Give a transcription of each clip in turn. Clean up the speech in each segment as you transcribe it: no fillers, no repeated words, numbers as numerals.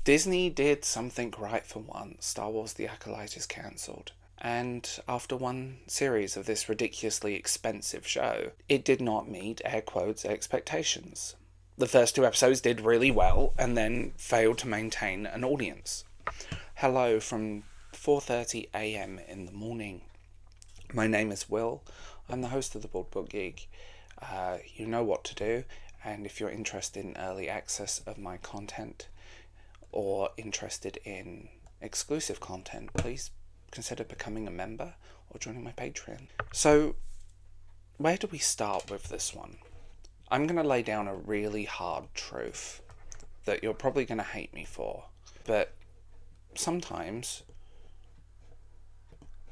Disney did something right for once. Star Wars The Acolyte is cancelled. And after one series of this ridiculously expensive show, it did not meet, air quotes, expectations. The first two episodes did really well and then failed to maintain an audience. Hello from 4:30 a.m. in the morning. My name is Will. I'm the host of the Board Book Geek. You know what to do, and if you're interested in early access of my content or interested in exclusive content, please consider becoming a member or joining my Patreon. So, where do we start with this one? I'm going to lay down a really hard truth that you're probably going to hate me for, but sometimes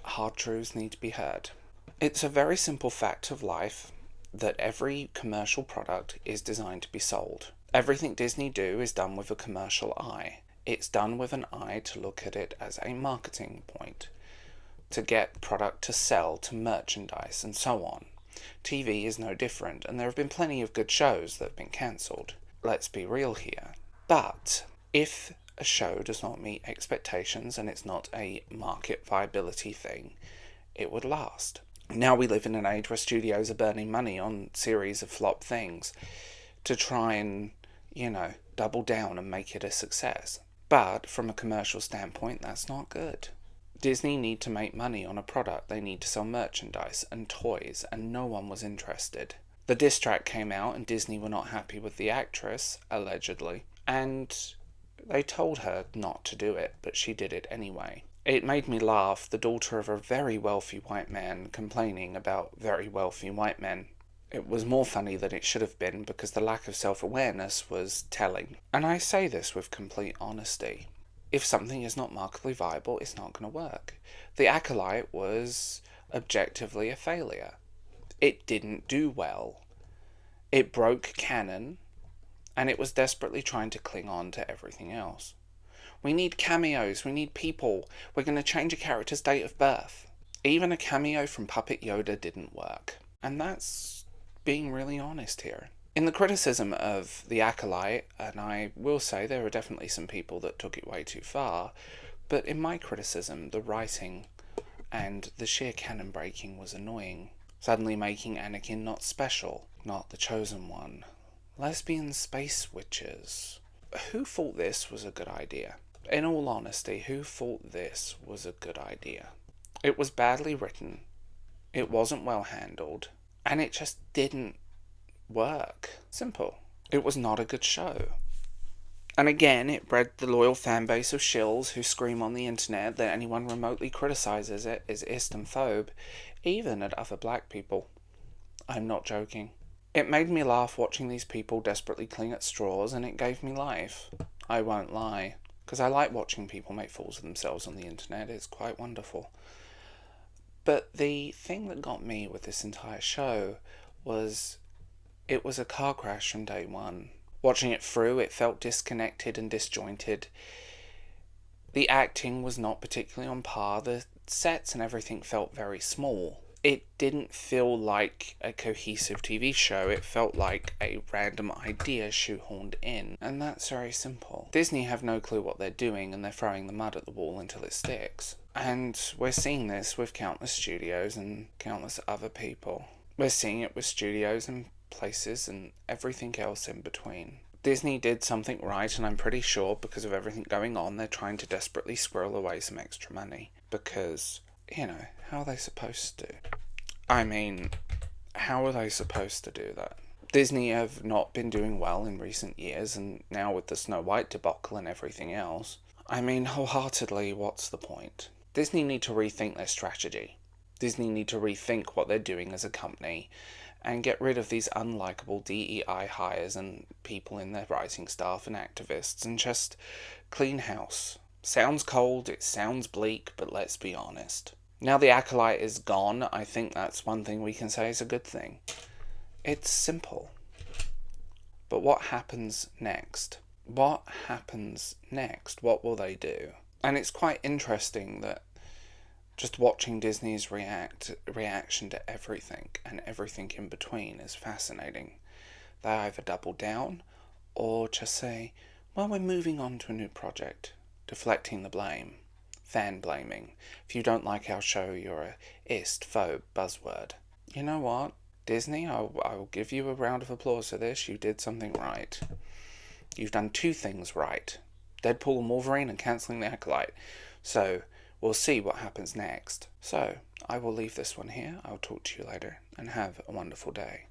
hard truths need to be heard. It's a very simple fact of life that every commercial product is designed to be sold. Everything Disney do is done with a commercial eye. It's done with an eye to look at it as a marketing point, to get product to sell, to merchandise, and so on. TV is no different, and there have been plenty of good shows that have been cancelled. Let's be real here. But if a show does not meet expectations and it's not a market viability thing, it would last. Now we live in an age where studios are burning money on series of flop things to try and, double down and make it a success. But from a commercial standpoint, that's not good. Disney need to make money on a product. They need to sell merchandise and toys, and no one was interested. The diss track came out and Disney were not happy with the actress, allegedly, and they told her not to do it, but she did it anyway. It made me laugh, the daughter of a very wealthy white man complaining about very wealthy white men. It was more funny than it should have been because the lack of self-awareness was telling. And I say this with complete honesty. If something is not markedly viable, it's not going to work. The Acolyte was objectively a failure. It didn't do well. It broke canon, and it was desperately trying to cling on to everything else. We need cameos, we need people. We're going to change a character's date of birth. Even a cameo from Puppet Yoda didn't work. And that's being really honest here. In the criticism of The Acolyte, and I will say there are definitely some people that took it way too far, but in my criticism, the writing and the sheer canon breaking was annoying. Suddenly making Anakin not special, not the chosen one. Lesbian space witches. Who thought this was a good idea? In all honesty, who thought this was a good idea? It was badly written, it wasn't well handled, and it just didn't work. Simple. It was not a good show. And again, it bred the loyal fanbase of shills who scream on the internet that anyone remotely criticizes it is Islamophobe, even at other black people. I'm not joking. It made me laugh watching these people desperately cling at straws, and it gave me life. I won't lie, because I like watching people make fools of themselves on the internet. It's quite wonderful. But the thing that got me with this entire show was it was a car crash from day one. Watching it through, it felt disconnected and disjointed. The acting was not particularly on par. The sets and everything felt very small. It didn't feel like a cohesive TV show. It felt like a random idea shoehorned in. And that's very simple. Disney have no clue what they're doing, and they're throwing the mud at the wall until it sticks. And we're seeing this with countless studios and countless other people. We're seeing it with studios and places and everything else in between. Disney did something right, and I'm pretty sure because of everything going on, they're trying to desperately squirrel away some extra money. Because, how are they supposed to? I mean, how are they supposed to do that? Disney have not been doing well in recent years, and now with the Snow White debacle and everything else, I mean, wholeheartedly, what's the point? Disney need to rethink their strategy. Disney need to rethink what they're doing as a company and get rid of these unlikable DEI hires and people in their writing staff and activists and just clean house. Sounds cold, it sounds bleak, but let's be honest. Now the Acolyte is gone, I think that's one thing we can say is a good thing. It's simple. But what happens next? What happens next? What will they do? And it's quite interesting that just watching Disney's reaction to everything and everything in between is fascinating. They either double down or just say, Well, we're moving on to a new project. Deflecting the blame. Fan blaming. If you don't like our show, you're a ist, phobe, buzzword. You know what? Disney, I will give you a round of applause for this. You did something right. You've done two things right. Deadpool and Wolverine and cancelling the Acolyte. So, we'll see what happens next. So, I will leave this one here. I'll talk to you later, and have a wonderful day.